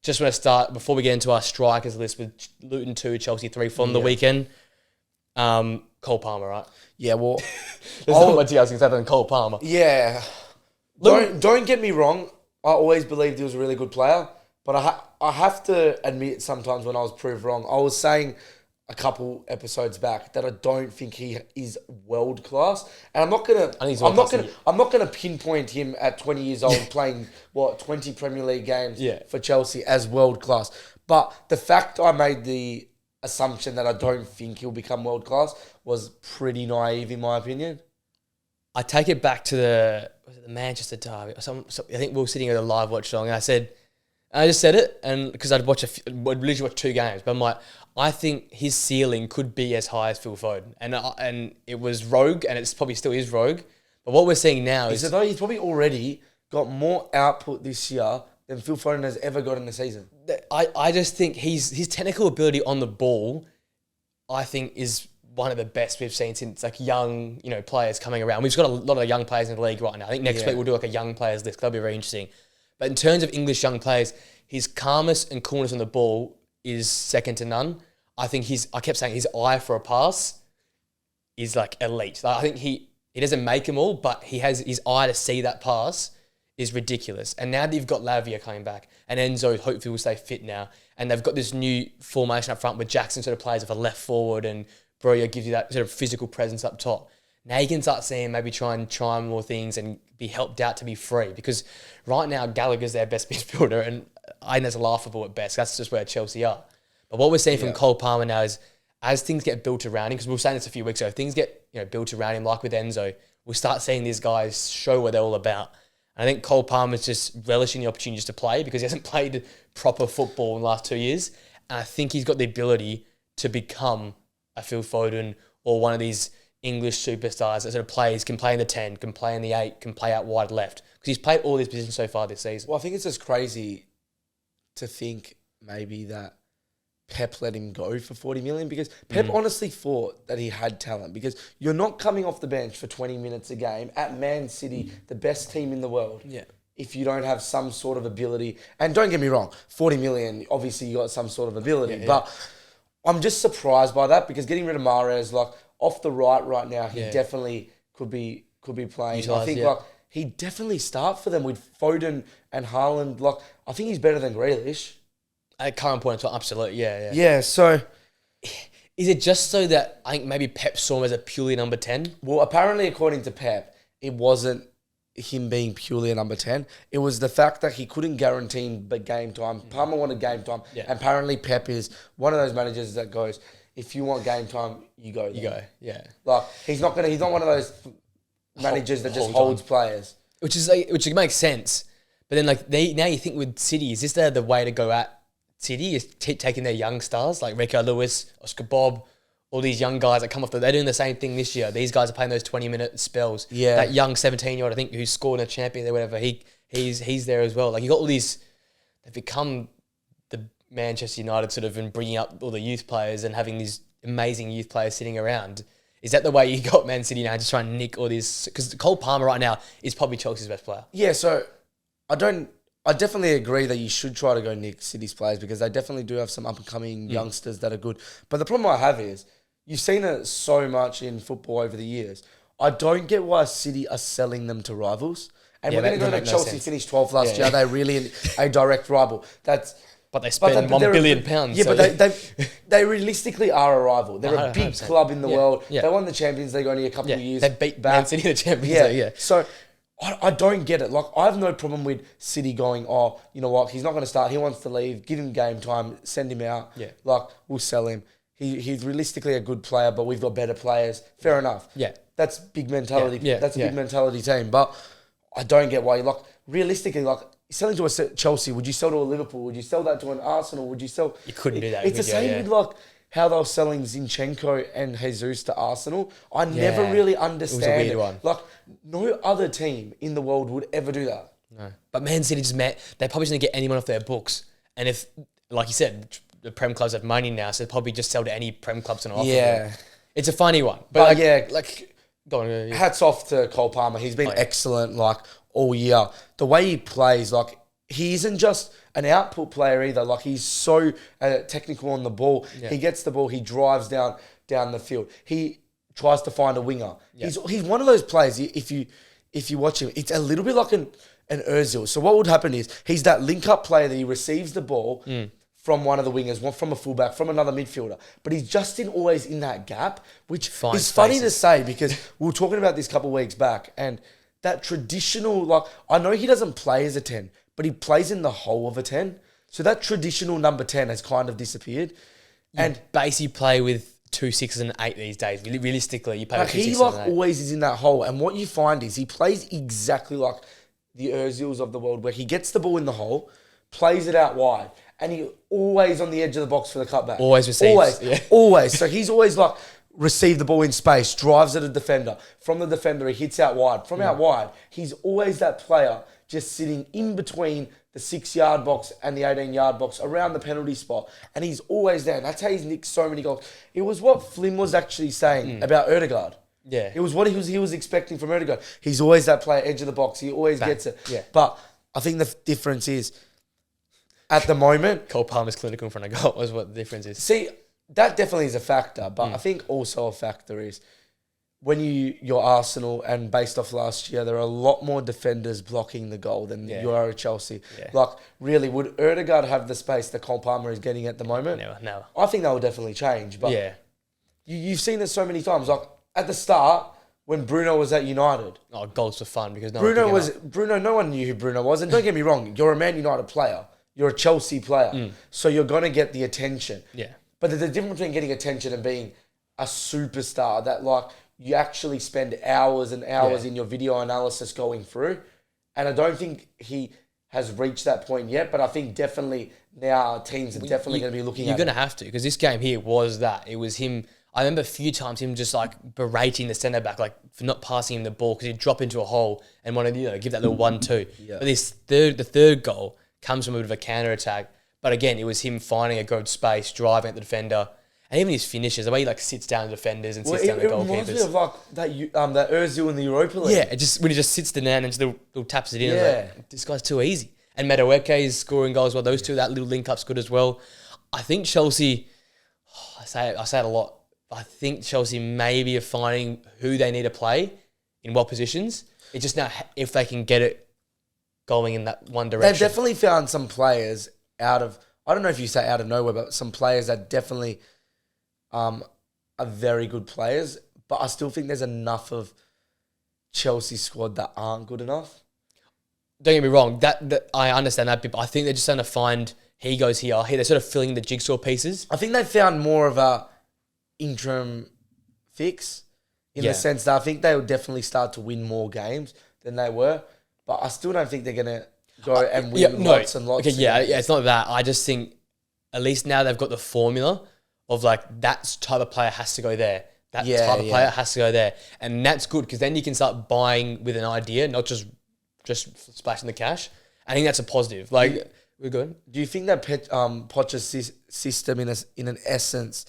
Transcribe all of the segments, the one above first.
just want to start, before we get into our strikers list, with Luton 2, Chelsea 3 from the weekend. Cole Palmer, right? Yeah, well... There's not much else other than Cole Palmer. Yeah. Don't get me wrong. I always believed he was a really good player, but I have to admit sometimes when I was proved wrong. I was saying a couple episodes back that I don't think he is world class, and I'm not gonna pinpoint him at 20 years old playing 20 Premier League games for Chelsea as world class. But the fact I made the assumption that I don't think he'll become world class was pretty naive in my opinion. I take it back to the Manchester derby. I think we were sitting at a live watch song, and I just said it, and because I'd literally watch 2 games, but I'm like, I think his ceiling could be as high as Phil Foden, and it was rogue, and it's probably still is rogue. But what we're seeing now is though he's probably already got more output this year than Phil Foden has ever got in the season. I just think his technical ability on the ball, I think, is one of the best we've seen since young players coming around. We've just got a lot of young players in the league right now. I think next week we'll do a young players list. That'll be very interesting. But in terms of English young players, his calmness and coolness on the ball is second to none. I think I kept saying his eye for a pass is elite. I think he doesn't make them all, but he has his eye to see that pass is ridiculous. And now that you've got Lavia coming back, and Enzo hopefully will stay fit now, and they've got this new formation up front where Jackson sort of plays with a left forward and Broja gives you that sort of physical presence up top. Now you can start seeing maybe try more things and be helped out to be free, because right now Gallagher's their best midfielder, and I think that's laughable at best. That's just where Chelsea are. But what we're seeing from Cole Palmer now is, as things get built around him, because we were saying this a few weeks ago, if things get built around him, like with Enzo, we'll start seeing these guys show what they're all about. And I think Cole Palmer's just relishing the opportunities to play, because he hasn't played proper football in the last 2 years. And I think he's got the ability to become a Phil Foden or one of these English superstars that sort of can play in the 10, can play in the 8, can play out wide left. Because he's played all these positions so far this season. Well, I think it's just crazy to think maybe that Pep let him go for 40 million, because Pep honestly thought that he had talent, because you're not coming off the bench for 20 minutes a game at Man City, the best team in the world. Yeah. If you don't have some sort of ability, and don't get me wrong, 40 million, obviously you got some sort of ability, but I'm just surprised by that, because getting rid of Mahrez, off the right now, he definitely could be playing. Utilised, I think he definitely start for them with Foden and Haaland. I think he's better than Grealish. At current point in time, absolutely, yeah. Yeah, so... Is it just so that I think maybe Pep saw him as a purely number 10? Well, apparently, according to Pep, it wasn't him being purely a number 10. It was the fact that he couldn't guarantee him game time. Palmer wanted game time. Yeah. And apparently, Pep is one of those managers that goes, if you want game time, you go. You go, yeah. He's not one of those managers that just holds players. Which makes sense. But then, now you think with City, is this the way to go at City, is taking their young stars like Rico Lewis, Oscar Bob, all these young guys that come off. They're doing the same thing this year. These guys are playing those 20-minute spells. Yeah. That young 17-year-old, I think, who scored in a champion or whatever, he's there as well. You got all these. They've become the Manchester United sort of in bringing up all the youth players and having these amazing youth players sitting around. Is that the way you got Man City now, just trying to nick all these? Because Cole Palmer right now is probably Chelsea's best player. Yeah, so I definitely agree that you should try to go nick City's players, because they definitely do have some up-and-coming youngsters that are good. But the problem I have is, you've seen it so much in football over the years. I don't get why City are selling them to rivals. And we're going to go to Chelsea finished 12th last year. They're really a direct rival. But they spend £1 billion. Yeah, so but they realistically are a rival. They're a big 100%. Club in the world. Yeah. They won the Champions League only a couple of years. They beat Man City in the Champions League. Yeah. So I don't get it. I have no problem with City going, oh, you know what, he's not going to start. He wants to leave. Give him game time. Send him out. Yeah. We'll sell him. He's realistically a good player, but we've got better players. Fair enough. Yeah. That's big mentality. Yeah. That's a big mentality team. But I don't get why realistically, selling to a Chelsea, would you sell to a Liverpool? Would you sell that to an Arsenal? Would you sell... You couldn't do that. It's the same with how they were selling Zinchenko and Jesus to Arsenal. I never really understand it. Was a weird one. No other team in the world would ever do that. No. But Man City they're probably just going to get anyone off their books. And if, like you said, the Prem clubs have money now, so they'll probably just sell to any Prem clubs and offer them. It's a funny one. But go on. Hats off to Cole Palmer. He's been excellent all year. The way he plays, he isn't just an output player either. Like, he's so technical on the ball. Yeah. He gets the ball. He drives down the field. He tries to find a winger. Yeah. He's one of those players. If you watch him, it's a little bit like an Ozil. So what would happen is he's that link up player that he receives the ball from one of the wingers, one from a fullback, from another midfielder. But he's just always in that gap, which is funny to say because we were talking about this a couple of weeks back, and that traditional, like, I know he doesn't play as a 10, but he plays in the hole of a 10. So that traditional number 10 has kind of disappeared. And basically play with 2 6s and an 8 these days. Realistically, you play with 2 he 6s like and an 8. always is in that hole. And what you find is he plays exactly like the Ozils of the world, where he gets the ball in the hole, plays it out wide, and he always on the edge of the box for the cutback. Always receives. Always. So he's always like, receive the ball in space, drives at a defender. From the defender, he hits out wide. From out wide, he's always that player just sitting in between the 6-yard box and the 18-yard box around the penalty spot. And he's always there. That's how he's nicked so many goals. It was what Flynn was actually saying about Odegaard. Yeah. It was what he was expecting from Odegaard. He's always that player, edge of the box. He always gets it. Yeah. But I think the difference is, at the moment, Cole Palmer's clinical in front of goal is what the difference is. see, that definitely is a factor. But I think also a factor is when you're Arsenal, and based off last year, there are a lot more defenders blocking the goal than you are at Chelsea. Yeah. Like, really, would Odegaard have the space that Cole Palmer is getting at the moment? Never. I think that will definitely change. But Yeah. you've seen it so many times. Like, at the start, when Bruno was at United, Oh, goals for fun because no no one knew who Bruno was. And don't get me wrong, you're a Man United player. You're a Chelsea player. So you're going to get the attention. Yeah. But there's a difference between getting attention and being a superstar that, like, you actually spend hours and hours in your video analysis going through. And I don't think he has reached that point yet, but I think definitely now teams are definitely going to be looking at You're it. going to have to, because this game here was that. It was him. I remember a few times him just like berating the centre back, like for not passing him the ball because he'd drop into a hole and want to give that little 1-2. Yeah. But the third goal comes from a bit of a counter attack. But again, it was him finding a good space, driving at the defender, and even his finishes, the way he like sits down the defenders and sits down the It reminds me goalkeepers. of like that Ozil in the Europa League. Yeah, it just when he just sits down and just little taps it in. I was Yeah. like, this guy's too easy. And Madueke is scoring goals well. Those two, that little link up's good as well. I think Chelsea, I say it a lot. I think Chelsea maybe are finding who they need to play in what positions. It's just now if they can get it going in that one direction. They've definitely found some players out of, I don't know if you say out of nowhere, but some players that definitely are very good players. But I still think there's enough of Chelsea squad that aren't good enough. Don't get me wrong, that I understand that bit, but I think they're just trying to find he goes here. They're sort of filling the jigsaw pieces. I think they found more of a interim fix in the sense that I think they will definitely start to win more games than they were. But I still don't think they're going to go and win lots and lots. Okay, it's not that. I just think at least now they've got the formula of like that type of player has to go there. That type of player has to go there. And that's good because then you can start buying with an idea, not just splashing the cash. I think that's a positive. Like, we're good. Do you think that Poch's system in an essence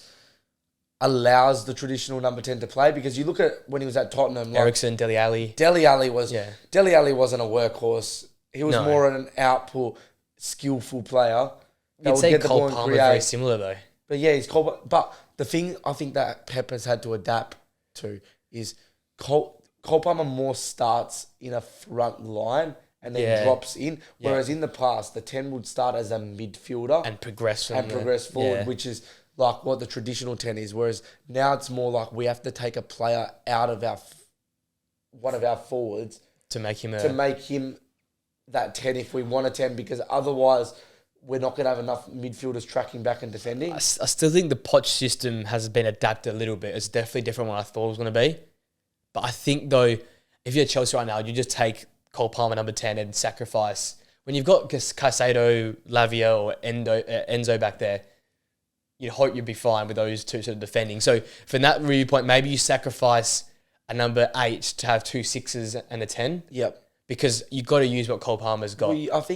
allows the traditional number 10 to play? Because you look at when he was at Tottenham, like Eriksen, Dele Alli. Dele Alli wasn't a workhorse. He was No. more an output, skillful player. You'd say Cole Palmer's very similar though. But yeah, he's Cole. But the thing I think that Pep has had to adapt to is Cole Palmer more starts in a front line and then drops in. Whereas in the past, the 10 would start as a midfielder And progress forward, which is like what the traditional 10 is. Whereas now it's more like we have to take a player out of one of our forwards to make him that 10 if we want a 10, because otherwise we're not going to have enough midfielders tracking back and defending. I still think the Poch system has been adapted a little bit. It's definitely different than what I thought it was going to be. But I think, though, if you're at Chelsea right now, you just take Cole Palmer, number 10, and sacrifice. When you've got Caicedo, Lavia, or Enzo back there, you'd hope you'd be fine with those two sort of defending. So from that viewpoint, maybe you sacrifice a number 8 to have 2 6s and a 10. Yep. Because you've got to use what Cole Palmer's got. I think